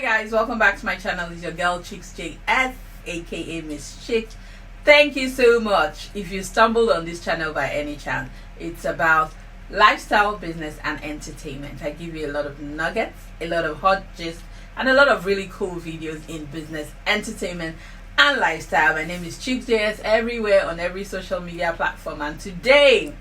guys, welcome back to my channel. It's your girl Chicks JS, aka Miss Chick. Thank you so much. If you stumbled on this channel by any chance, it's about lifestyle, business and entertainment. I give you a lot of nuggets, a lot of hot gist and a lot of really cool videos in business, entertainment and lifestyle. My name is Chicks JS everywhere on every social media platform, and today,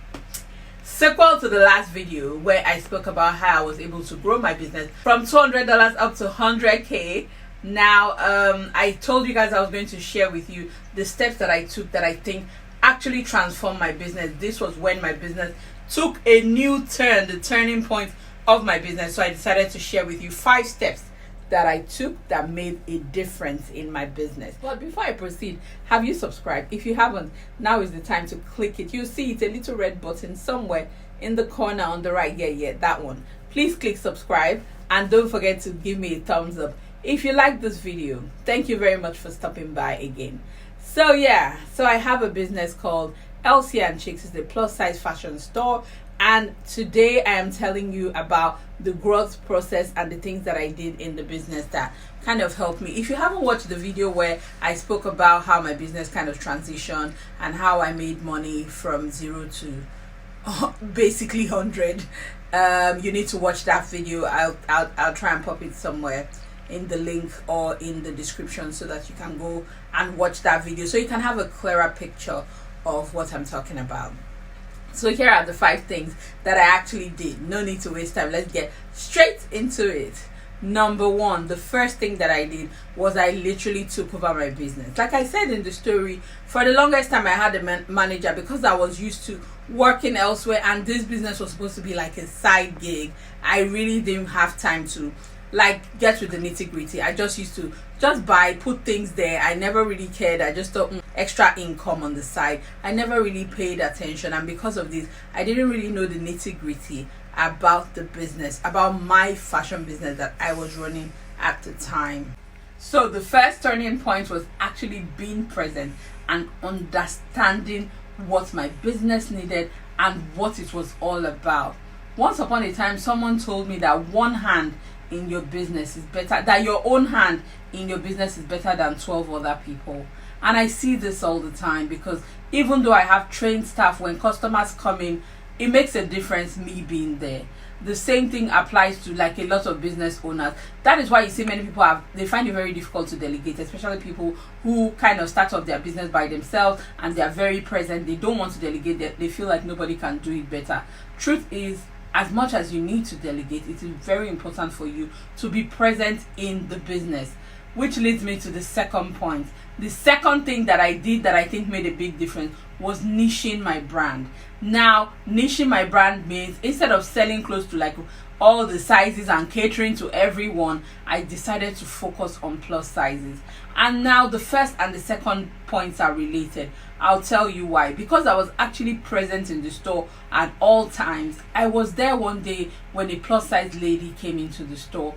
sequel to the last video where I spoke about how I was able to grow my business from $200 up to 100K. Now I told you guys I was going to share with you the steps that I took that I think actually transformed my business. This was when my business took a new turn, the turning point of my business. So I decided to share with you 5 steps that I took that made a difference in my business. But before I proceed, have you subscribed? If you haven't, now is the time to click it. You'll see it's a little red button somewhere in the corner on the right. Yeah, that one. Please click subscribe and don't forget to give me a thumbs up if you like this video. Thank you very much for stopping by again. So I have a business called Elsie and Chicks. It's a plus size fashion store, and today I am telling you about the growth process and the things that I did in the business that kind of helped me. If you haven't watched the video where I spoke about how my business kind of transitioned and how I made money from 0 to basically 100, you need to watch that video. I'll try and pop it somewhere in the link or in the description so that you can go and watch that video so you can have a clearer picture of what I'm talking about. So here are the 5 things that I actually did. No need to waste time. Let's get straight into it. Number 1, the first thing that I did was I literally took over my business. Like I said in the story, for the longest time I had a manager because I was used to working elsewhere, and this business was supposed to be like a side gig. I really didn't have time to get with the nitty-gritty. I just used to buy, put things there. I never really cared. I just thought extra income on the side. I never really paid attention, and because of this I didn't really know the nitty-gritty about the business, about my fashion business that I was running at the time. So the first turning point was actually being present and understanding what my business needed and what it was all about. Once upon a time, someone told me that one hand in your business is better, that your own hand in your business is better than 12 other people. And I see this all the time, because even though I have trained staff, when customers come in, it makes a difference me being there. The same thing applies to a lot of business owners. That is why you see many people they find it very difficult to delegate, especially people who kind of start up their business by themselves and they are very present. They don't want to delegate. They feel like nobody can do it better. Truth is, as much as you need to delegate, it is very important for you to be present in the business. Which leads me to the second point. The second thing that I did that I think made a big difference was niching my brand. Now, niching my brand means instead of selling clothes to all the sizes and catering to everyone, I decided to focus on plus sizes. And now the first and the second points are related. I'll tell you why. Because I was actually present in the store at all times. I was there one day when a plus size lady came into the store,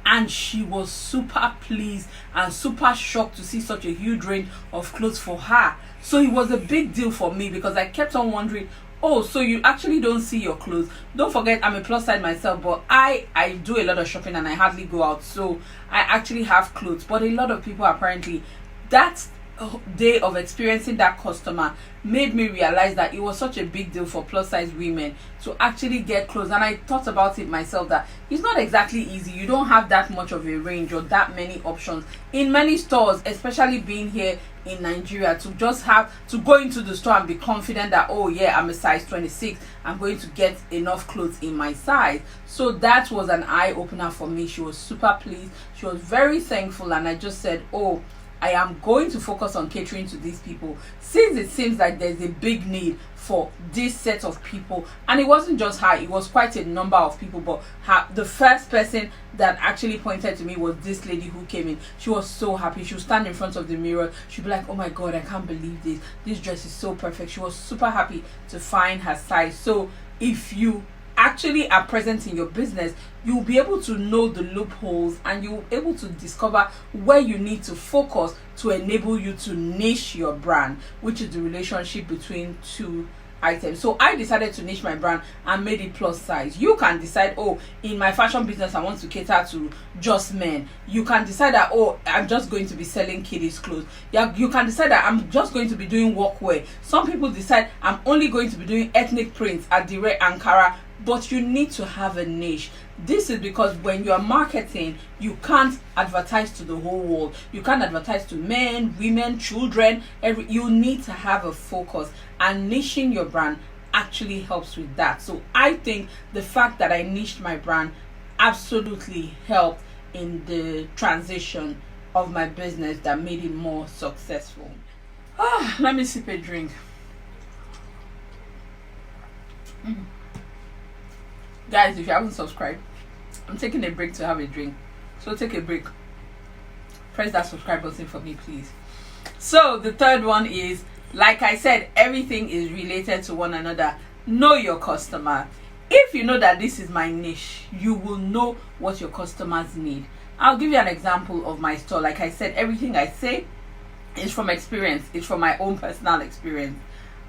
and she was super pleased and super shocked to see such a huge range of clothes for her. So it was a big deal for me, because I kept on wondering, oh, so you actually don't see your clothes. Don't forget, I'm a plus size myself, but I do a lot of shopping and I hardly go out, so I actually have clothes. But a lot of people, apparently, that day of experiencing that customer made me realize that it was such a big deal for plus size women to actually get clothes. And I thought about it myself that it's not exactly easy. You don't have that much of a range or that many options in many stores, especially being here in Nigeria, to just have to go into the store and be confident that, oh yeah, I'm a size 26, I'm going to get enough clothes in my size. So that was an eye-opener for me. She was super pleased, she was very thankful, and I just said, oh, I am going to focus on catering to these people, since it seems like there's a big need for this set of people. And it wasn't just her, it was quite a number of people, but the first person that actually pointed to me was this lady who came in. She was so happy. She would stand in front of the mirror, she'd be like, oh my god, I can't believe this dress is so perfect. She was super happy to find her size. So if you actually are present in your business, you'll be able to know the loopholes and you'll be able to discover where you need to focus to enable you to niche your brand, which is the relationship between two items. So I decided to niche my brand and made it plus size. You can decide, oh, in my fashion business I want to cater to just men. You can decide that, oh, I'm just going to be selling kiddies clothes. Yeah, you can decide that I'm just going to be doing workwear. Some people decide I'm only going to be doing ethnic prints, Adire, Ankara. But you need to have a niche. This is because when you are marketing, you can't advertise to the whole world. You can't advertise to men, women, children. You need to have a focus, and niching your brand actually helps with that. So I think the fact that I niched my brand absolutely helped in the transition of my business that made it more successful. Let me sip a drink. Guys, if you haven't subscribed, I'm taking a break to have a drink. So take a break. Press that subscribe button for me, please. So the third one is, like I said, everything is related to one another. Know your customer. If you know that this is my niche, you will know what your customers need. I'll give you an example of my store. Like I said, everything I say is from experience. It's from my own personal experience.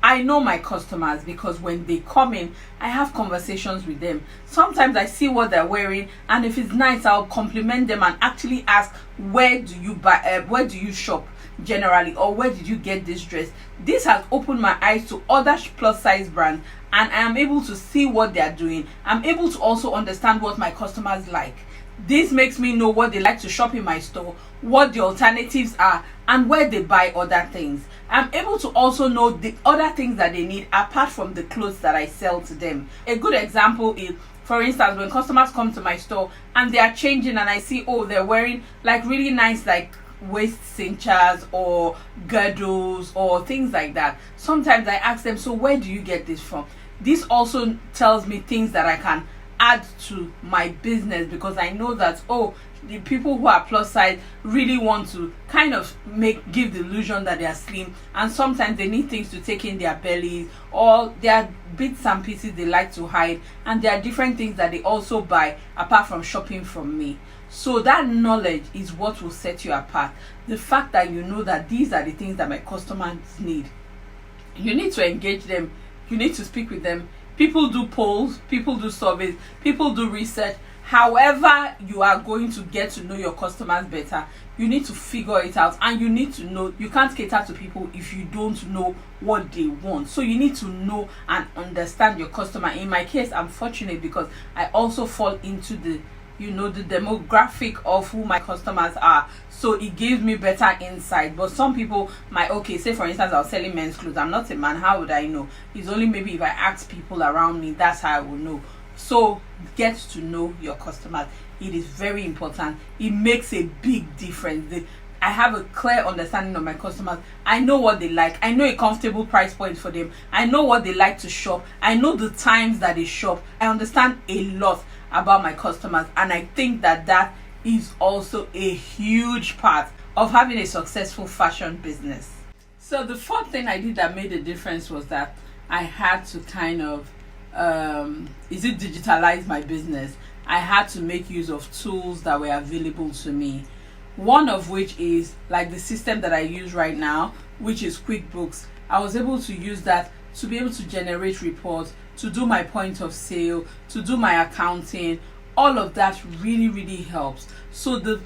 I know my customers because when they come in, I have conversations with them. Sometimes I see what they're wearing, and if it's nice, I'll compliment them and actually ask, where do you buy, where do you shop generally, or where did you get this dress? This has opened my eyes to other plus size brands, and I am able to see what they are doing. I'm able to also understand what my customers like. This makes me know what they like to shop in my store, what the alternatives are, and where they buy other things. I'm able to also know the other things that they need apart from the clothes that I sell to them. A good example is, for instance, when customers come to my store and they are changing and I see, oh, they're wearing like really nice like waist cinchers or girdles or things like that. Sometimes I ask them, so where do you get this from? This also tells me things that I can add to my business, because I know that, oh, the people who are plus size really want to kind of give the illusion that they are slim, and sometimes they need things to take in their bellies, or there are bits and pieces they like to hide, and there are different things that they also buy apart from shopping from me. So that knowledge is what will set you apart. The fact that you know that these are the things that my customers need. You need to engage them. You need to speak with them. People do polls, people do surveys, people do research. However you are going to get to know your customers better, you need to figure it out, and you need to know you can't cater to people if you don't know what they want. So you need to know and understand your customer. In my case, I'm fortunate because I also fall into the demographic of who my customers are, so it gives me better insight. But some people might, okay, say for instance I was selling men's clothes. I'm not a man, how would I know? It's only maybe if I ask people around me, that's how I will know. So get to know your customers. It is very important. It makes a big difference. I have a clear understanding of my customers. I know what they like. I know a comfortable price point for them. I know what they like to shop. I know the times that they shop. I understand a lot about my customers, and I think that is also a huge part of having a successful fashion business. So the fourth thing I did that made a difference was that I had to kind of digitalize my business. I had to make use of tools that were available to me. One of which is like the system that I use right now, which is QuickBooks. I was able to use that to be able to generate reports, to do my point of sale, to do my accounting. All of that really helps. So the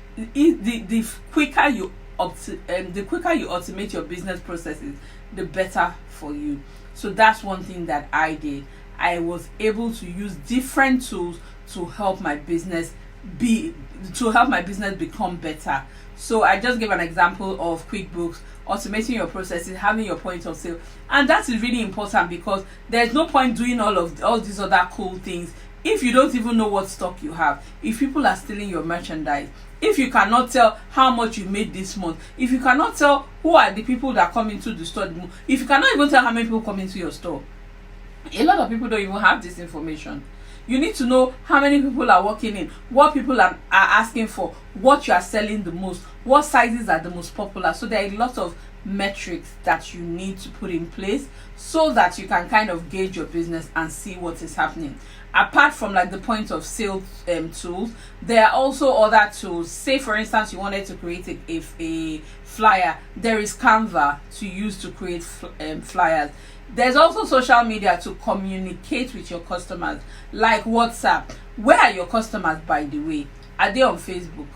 quicker you automate your business processes, the better for you. So that's one thing that I did. I was able to use different tools to help my business become better. So I just gave an example of QuickBooks, automating your processes, having your point of sale, and that is really important because there's no point doing all these other cool things if you don't even know what stock you have, if people are stealing your merchandise, if you cannot tell how much you made this month, if you cannot tell who are the people that come into the store, if you cannot even tell how many people come into your store. A lot of people don't even have this information. You need to know how many people are walking in, what people are asking for, what you are selling the most, what sizes are the most popular. So there are a lot of metrics that you need to put in place so that you can kind of gauge your business and see what is happening. Apart from like the point of sale tools, there are also other tools. Say for instance you wanted to create a flyer, there is Canva to use to create flyers. There's also social media to communicate with your customers, like WhatsApp. Where are your customers, by the way? Are they on Facebook?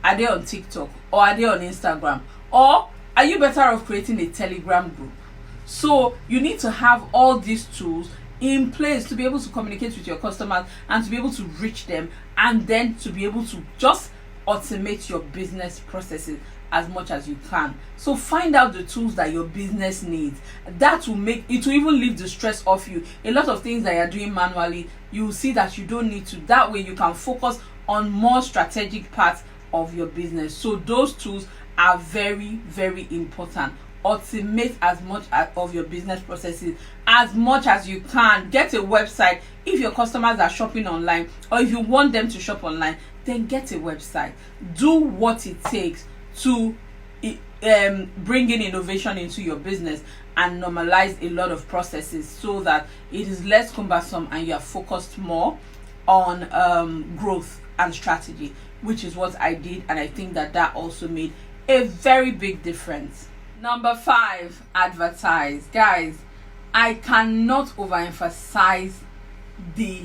Are they on TikTok? Or are they on Instagram? Or are you better off creating a Telegram group? So you need to have all these tools in place to be able to communicate with your customers and to be able to reach them, and then to be able to just automate your business processes as much as you can. So find out the tools that your business needs. That will make it, will even leave the stress off you. A lot of things that you're doing manually, you will see that you don't need to. That way you can focus on more strategic parts of your business. So those tools are very, very important. Automate as much of your business processes as much as you can. Get a website. If your customers are shopping online, or if you want them to shop online, then get a website. Do what it takes to bring in innovation into your business and normalize a lot of processes, so that it is less cumbersome and you are focused more on growth and strategy, which is what I did, and I think that also made a very big difference. Number 5, advertise. Guys, I cannot overemphasize the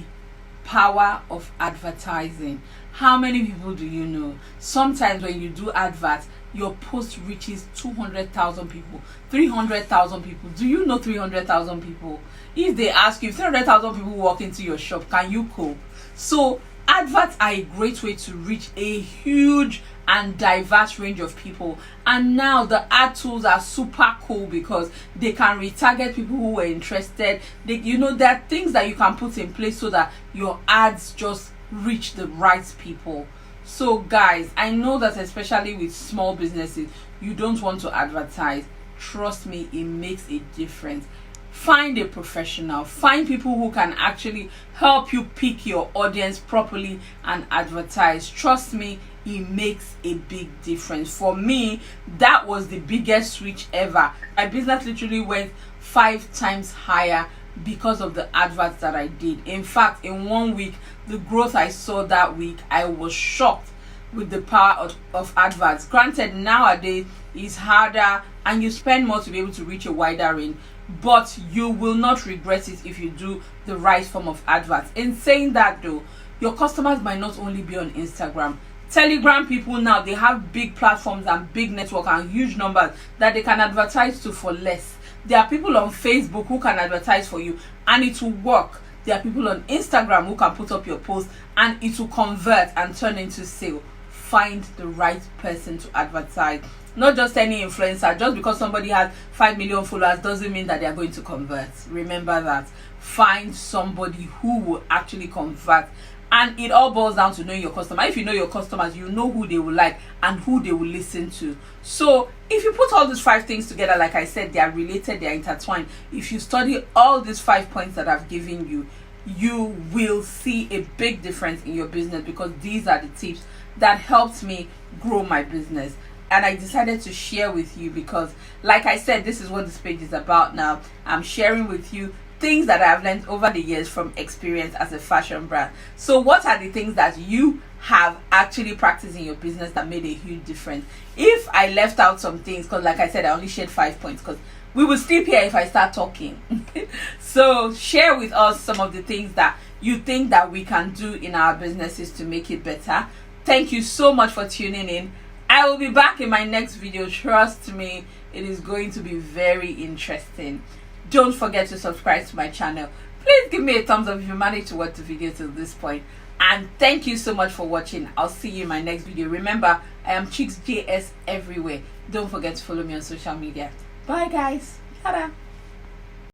power of advertising. How many people do you know? Sometimes when you do adverts, your post reaches 200,000 people, 300,000 people. Do you know 300,000 people? If they ask you, if 300,000 people walk into your shop, can you cope? So adverts are a great way to reach a huge and diverse range of people. And now the ad tools are super cool because they can retarget people who were interested. There are things that you can put in place so that your ads just reach the right people. So guys, I know that especially with small businesses, you don't want to advertise. Trust me, it makes a difference. Find a professional. Find people who can actually help you pick your audience properly and advertise. Trust me, it makes a big difference. For me, that was the biggest switch ever. My business literally went 5 times higher because of the adverts that I did. In fact, in 1 week, the growth I saw that week, I was shocked with the power of adverts. Granted, nowadays it's harder and you spend more to be able to reach a wider range, but you will not regret it if you do the right form of adverts. In saying that though, your customers might not only be on Instagram. Telegram people now, they have big platforms and big network and huge numbers that they can advertise to for less. There are people on Facebook who can advertise for you and it will work. There are people on Instagram who can put up your post and it will convert and turn into sale. Find the right person to advertise. Not just any influencer. Just because somebody has 5 million followers doesn't mean that they are going to convert. Remember that. Find somebody who will actually convert. And it all boils down to knowing your customer. If you know your customers, you know who they will like and who they will listen to. So if you put all these 5 things together, like I said, they are related, they are intertwined. If you study all these 5 points that I've given you, you will see a big difference in your business, because these are the tips that helped me grow my business. And I decided to share with you because, like I said, this is what this page is about now. I'm sharing with you things that I've learned over the years from experience as a fashion brand. So what are the things that you have actually practiced in your business that made a huge difference? If I left out some things, because like I said, I only shared 5 points because we will sleep here if I start talking. So share with us some of the things that you think that we can do in our businesses to make it better. Thank you so much for tuning in. I will be back in my next video. Trust me, it is going to be very interesting. Don't forget to subscribe to my channel. Please give me a thumbs up if you managed to watch the video till this point. And thank you so much for watching. I'll see you in my next video. Remember, I am Chicks JS everywhere. Don't forget to follow me on social media. Bye guys. Ta-da.